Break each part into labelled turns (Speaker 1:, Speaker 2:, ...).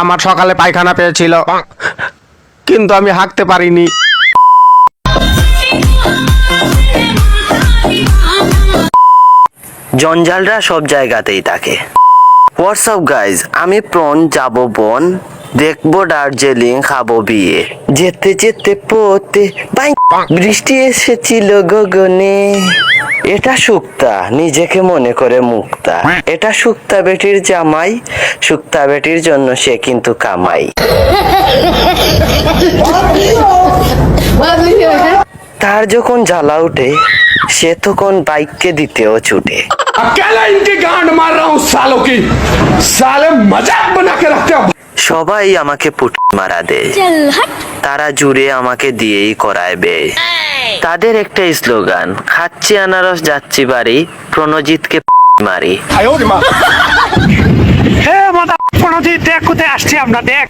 Speaker 1: আমার সকালে পায়খানা পেয়েছিল, কিন্তু আমি হাঁকতে পারিনি।
Speaker 2: জঞ্জালরা সব জায়গাতেই থাকে। হোয়াটসঅ্যাপ গাইজ, আমি প্রন যাব বন, দেখবো দার্জিলিং, খাবো বিয়ে, যেতে যেতে পথে বৃষ্টি এসেছিল গগনে। এটা সুক্তা, নিজেকে মনে করে মুক্তা। এটা সুক্তা বেটির জামাই, সুক্তা বেটির জন্য সে কিন্তু কামাই। তার যখন জ্বালা উঠে সে তখন বাইককে দিতেও ছুটে।
Speaker 3: अकेला इनकी गांड मार रहा हूँ सालों की, साले मजाक बना के रखते हो।
Speaker 2: সবাই আমাকে পুটি মারা দেয়, তারা জুড়ে আমাকে দিয়েই করায় ব্যয়। তাদের একটাই স্লোগান, খাচ্ছি আনারস যাচ্ছি বাড়ি, প্রণজিৎকে মারি।
Speaker 1: হে মাদা প্রণজিৎ, দেখ কোথায় আসছি আমরা, দেখ।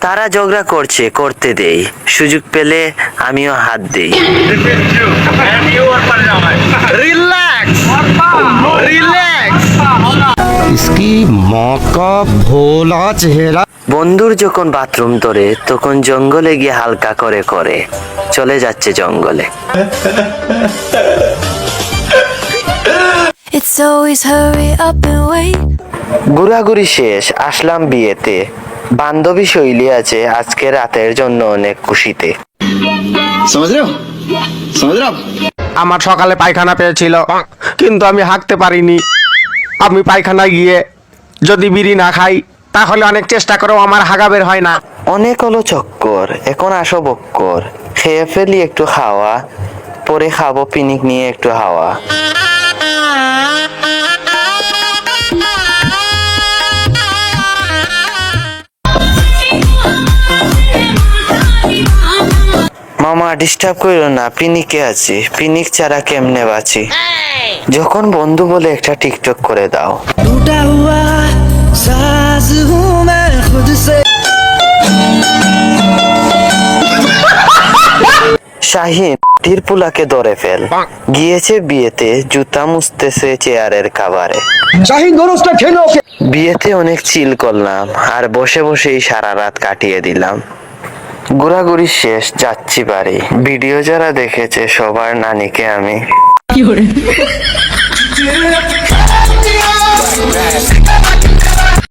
Speaker 2: তারা ঝগড়া করছে, করতে দেই, সুযোগ পেলে আমিও হাত দেই। বন্ধুর যখন বাথরুম ধরে তখন জঙ্গলে গিয়ে হালকা করে করে চলে যাচ্ছে জঙ্গলে।
Speaker 4: It's always hurry up and wait.
Speaker 2: ঘোরাঘুরি শেষ, আসলাম বিয়েতে। বান্ধবী শৈলী আছে আজকে রাতের জন্য অনেক খুশিতে।
Speaker 1: আমার সকালে পায়খানা পেয়েছিল, কিন্তু আমি হাঁকতে পারিনি। আমি পায়খানা গিয়ে যদি বিড়ি না খাই তাহলে অনেক চেষ্টা করেও আমার হাগা বের হয় না।
Speaker 2: অনেক হলো চক্কর, এখন আসো বক্কর, খেয়ে ফেলি একটু খাওয়া, পরে খাবো পিনিক নিয়ে একটু হাওয়া। মামা ডিস্টার্ব করো না, পিনিকে আছি, পিনিক ছাড়া কেমনে বাঁচি। যখন বন্ধু বলে একটা টিকটক করে দাও, শাহিন তীরপুলাকে ধরে ফেল, গিয়েছে বিয়েতে, জুতা মুছতেছে চেয়ারের কাভারে। বিয়েতে অনেক চিল করলাম আর বসে বসেই সারা রাত কাটিয়ে দিলাম। ঘোরাঘুরি শেষ, যাচ্ছি বাড়ি। ভিডিও যারা দেখেছে সবার নানিকে আমি।